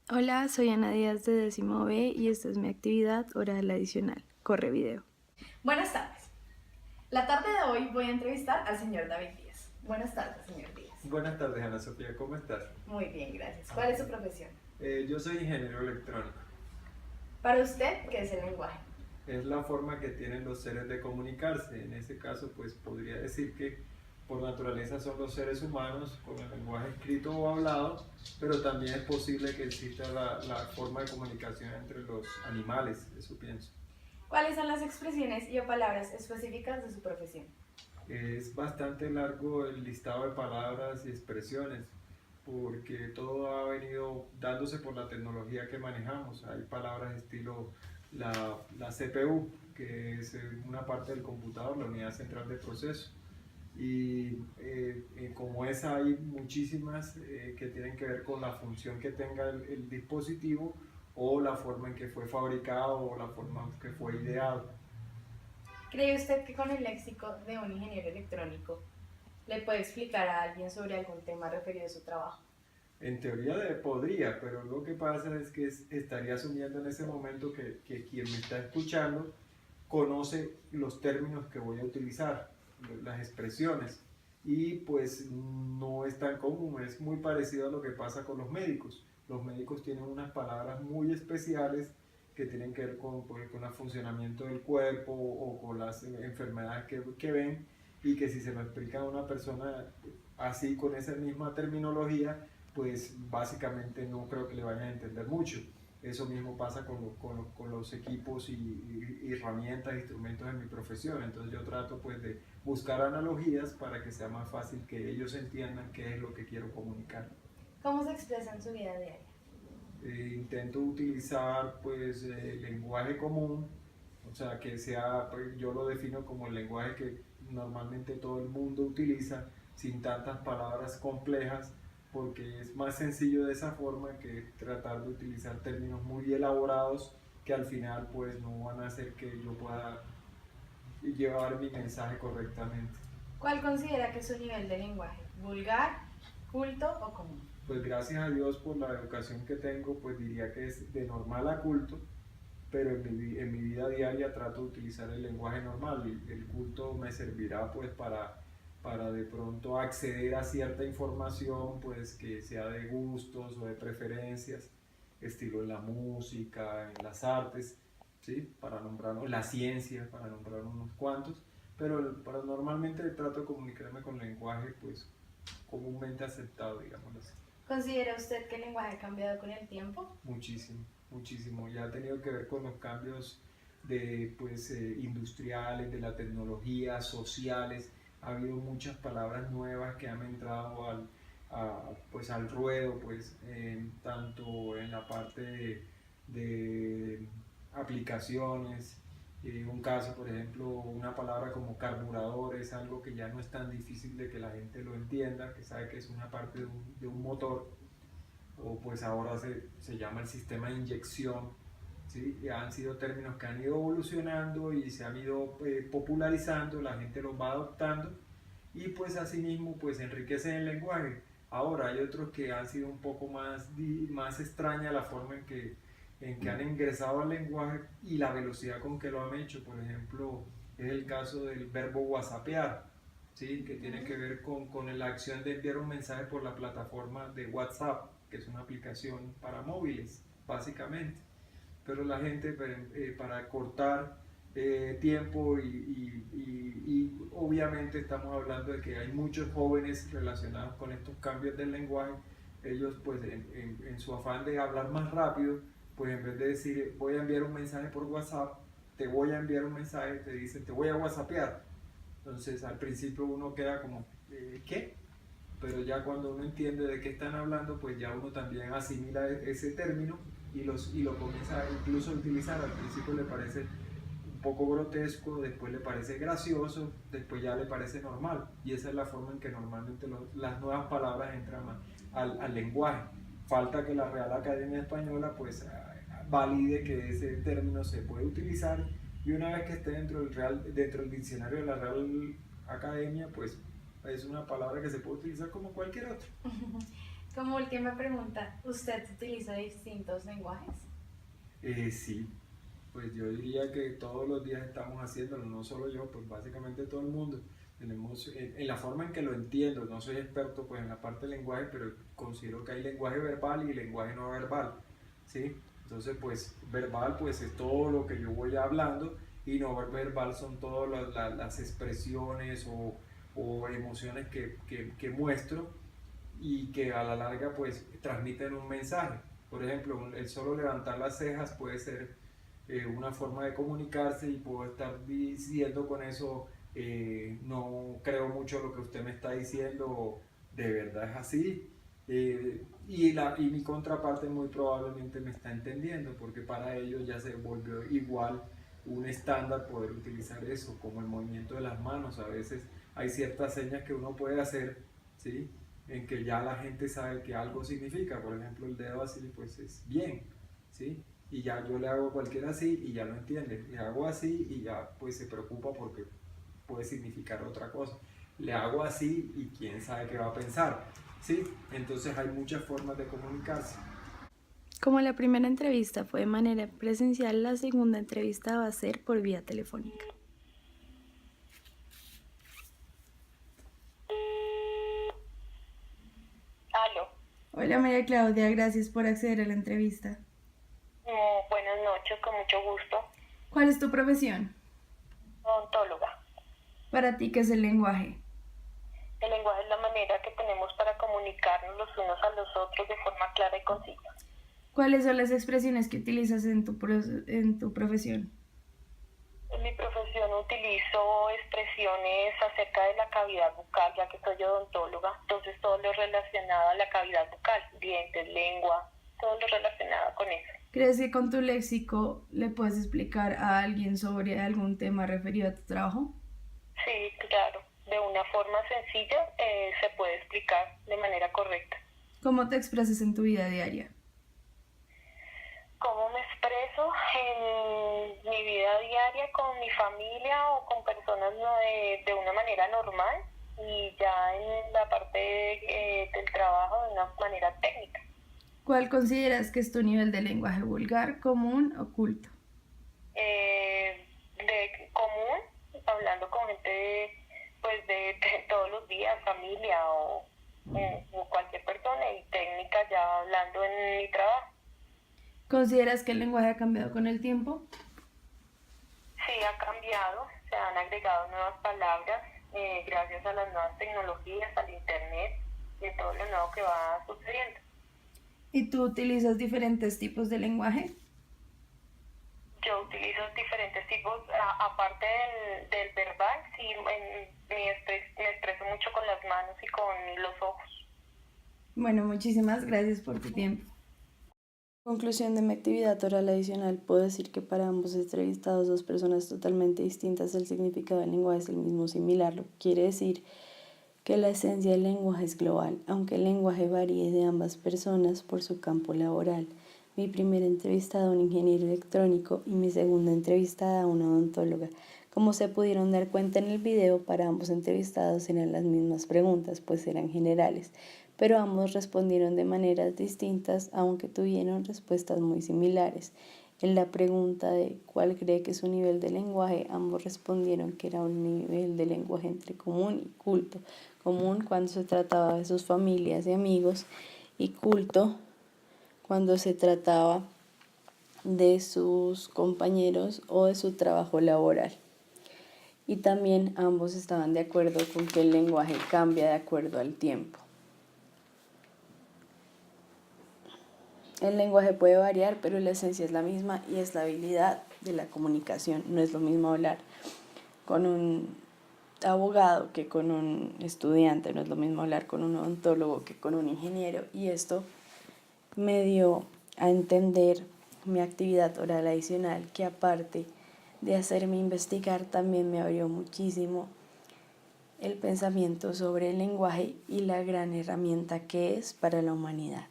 Hola, soy Ana Díaz de décimo B y esta es mi actividad oral adicional. Corre video. Buenas tardes. La tarde de hoy voy a entrevistar al señor David Díaz. Buenas tardes, señor Díaz. Buenas tardes, Ana Sofía, ¿cómo estás? Muy bien, gracias. ¿Cuál es su profesión? Yo soy ingeniero electrónico. Para usted, ¿qué es el lenguaje? Es la forma que tienen los seres de comunicarse. En ese caso, pues podría decir que por naturaleza son los seres humanos con el lenguaje escrito o hablado, pero también es posible que exista la forma de comunicación entre los animales, eso pienso. ¿Cuáles son las expresiones y o palabras específicas de su profesión? Es bastante largo el listado de palabras y expresiones porque todo ha venido dándose por la tecnología que manejamos. Hay palabras estilo la CPU, que es una parte del computador, la unidad central de proceso. Y como esa hay muchísimas que tienen que ver con la función que tenga el dispositivo o la forma en que fue fabricado o la forma en que fue ideado. ¿Cree usted que con el léxico de un ingeniero electrónico le puede explicar a alguien sobre algún tema referido a su trabajo? En teoría podría, pero lo que pasa es que estaría asumiendo en ese momento que quien me está escuchando conoce los términos que voy a utilizar, las expresiones, y pues no es tan común, es muy parecido a lo que pasa con los médicos. Los médicos tienen unas palabras muy especiales que tienen que ver con el funcionamiento del cuerpo o con las enfermedades que ven, y que si se lo explica a una persona así con esa misma terminología, pues básicamente no creo que le vayan a entender mucho. Eso mismo pasa con los equipos y herramientas, instrumentos de mi profesión. Entonces yo trato pues de buscar analogías para que sea más fácil que ellos entiendan qué es lo que quiero comunicar. ¿Cómo se expresa en su vida diaria? Intento utilizar pues lenguaje común, o sea que sea, pues, yo lo defino como el lenguaje que normalmente todo el mundo utiliza, sin tantas palabras complejas, porque es más sencillo de esa forma que tratar de utilizar términos muy elaborados que al final pues no van a hacer que yo pueda llevar mi mensaje correctamente. ¿Cuál considera que es su nivel de lenguaje? ¿Vulgar, culto o común? Pues gracias a Dios por la educación que tengo, pues diría que es de normal a culto, pero en mi vida diaria trato de utilizar el lenguaje normal. El culto me servirá pues para de pronto acceder a cierta información pues que sea de gustos o de preferencias, estilo en la música, en las artes, ¿sí? Para nombrar, o la ciencia, para nombrar unos cuantos, pero normalmente trato de comunicarme con lenguaje pues comúnmente aceptado, digámoslo así. ¿Considera usted que el lenguaje ha cambiado con el tiempo? Muchísimo, muchísimo. Ya ha tenido que ver con los cambios de, pues, industriales, de la tecnología, sociales. Ha habido muchas palabras nuevas que han entrado pues, al ruedo, pues, tanto en la parte de aplicaciones. Un caso, por ejemplo, una palabra como carburador es algo que ya no es tan difícil de que la gente lo entienda, que sabe que es una parte de un motor, o pues ahora se llama el sistema de inyección, ¿sí? Y han sido términos que han ido evolucionando y se han ido popularizando, la gente los va adoptando y pues asimismo pues enriquecen el lenguaje. Ahora hay otros que han sido un poco más extraña la forma en que han ingresado al lenguaje y la velocidad con que lo han hecho. Por ejemplo, es el caso del verbo whatsappear, ¿sí? Que tiene que ver con la acción de enviar un mensaje por la plataforma de WhatsApp, que es una aplicación para móviles, básicamente. Pero la gente para cortar tiempo y obviamente estamos hablando de que hay muchos jóvenes relacionados con estos cambios del lenguaje, ellos pues en su afán de hablar más rápido, pues en vez de decir voy a enviar un mensaje por WhatsApp, te voy a enviar un mensaje, te dicen te voy a WhatsAppear. Entonces al principio uno queda como, ¿qué? Pero ya cuando uno entiende de qué están hablando, pues ya uno también asimila ese término y lo comienza incluso a utilizar. Al principio le parece un poco grotesco, después le parece gracioso, después ya le parece normal. Y esa es la forma en que normalmente las nuevas palabras entran al lenguaje. Falta que la Real Academia Española pues valide que ese término se puede utilizar, y una vez que esté dentro del diccionario de la Real Academia, pues es una palabra que se puede utilizar como cualquier otra. Como última pregunta, ¿usted utiliza distintos lenguajes? Sí, pues yo diría que todos los días estamos haciéndolo, no solo yo, pues básicamente todo el mundo. Tenemos, en la forma en que lo entiendo, no soy experto pues en la parte del lenguaje, pero considero que hay lenguaje verbal y lenguaje no verbal, ¿sí? Entonces pues verbal pues es todo lo que yo voy hablando y no verbal son todas las expresiones o emociones que muestro y que a la larga pues transmiten un mensaje. Por ejemplo, el solo levantar las cejas puede ser una forma de comunicarse y puedo estar diciendo con eso, no creo mucho lo que usted me está diciendo, de verdad es así. Y mi contraparte muy probablemente me está entendiendo porque para ellos ya se volvió igual un estándar poder utilizar eso, como el movimiento de las manos. A veces hay ciertas señas que uno puede hacer, ¿sí? En que ya la gente sabe que algo significa. Por ejemplo, el dedo así, pues es bien, ¿sí? Y ya yo le hago cualquiera así y ya lo entiende. Le hago así y ya pues se preocupa porque puede significar otra cosa. Le hago así y quién sabe qué va a pensar, ¿sí? Entonces hay muchas formas de comunicarse. Como la primera entrevista fue de manera presencial, la segunda entrevista va a ser por vía telefónica. Aló. Hola María Claudia, gracias por acceder a la entrevista. Buenas noches, con mucho gusto. ¿Cuál es tu profesión? Odontóloga. Para ti, ¿qué es el lenguaje? El lenguaje es la manera que tenemos para comunicarnos los unos a los otros de forma clara y concisa. ¿Cuáles son las expresiones que utilizas en tu profesión? En mi profesión utilizo expresiones acerca de la cavidad bucal, ya que soy odontóloga, entonces todo lo relacionado a la cavidad bucal, dientes, lengua, todo lo relacionado con eso. ¿Crees que con tu léxico le puedes explicar a alguien sobre algún tema referido a tu trabajo? Sí, claro, de una forma sencilla se puede explicar de manera correcta. ¿Cómo te expresas en tu vida diaria? ¿Cómo me expreso en mi vida diaria con mi familia o con personas de una manera normal y ya en la parte del trabajo de una manera técnica? ¿Cuál consideras que es tu nivel de lenguaje vulgar, común o culto? De común, hablando con gente pues de todos los días, familia o cualquier persona, y técnica ya hablando en mi trabajo. ¿Consideras que el lenguaje ha cambiado con el tiempo? Sí, ha cambiado, se han agregado nuevas palabras gracias a las nuevas tecnologías, al internet y a todo lo nuevo que va sucediendo. ¿Y tú utilizas diferentes tipos de lenguaje? Yo utilizo diferentes tipos, aparte del verbal, sí, me expreso mucho con las manos y con los ojos. Bueno, muchísimas gracias por tu tiempo. Conclusión de mi actividad oral adicional, puedo decir que para ambos entrevistados, dos personas totalmente distintas, el significado del lenguaje es el mismo similar, lo que quiere decir que la esencia del lenguaje es global, aunque el lenguaje varíe de ambas personas por su campo laboral. Mi primera entrevistada a un ingeniero electrónico y mi segunda entrevistada a una odontóloga. Como se pudieron dar cuenta en el video, para ambos entrevistados eran las mismas preguntas, pues eran generales, pero ambos respondieron de maneras distintas, aunque tuvieron respuestas muy similares. En la pregunta de cuál cree que es su nivel de lenguaje, ambos respondieron que era un nivel de lenguaje entre común y culto. Común cuando se trataba de sus familias y amigos, y culto cuando se trataba de sus compañeros o de su trabajo laboral. Y también ambos estaban de acuerdo con que el lenguaje cambia de acuerdo al tiempo. El lenguaje puede variar, pero la esencia es la misma y es la habilidad de la comunicación. No es lo mismo hablar con un abogado que con un estudiante, no es lo mismo hablar con un odontólogo que con un ingeniero, y esto me dio a entender mi actividad oral adicional, que aparte de hacerme investigar, también me abrió muchísimo el pensamiento sobre el lenguaje y la gran herramienta que es para la humanidad.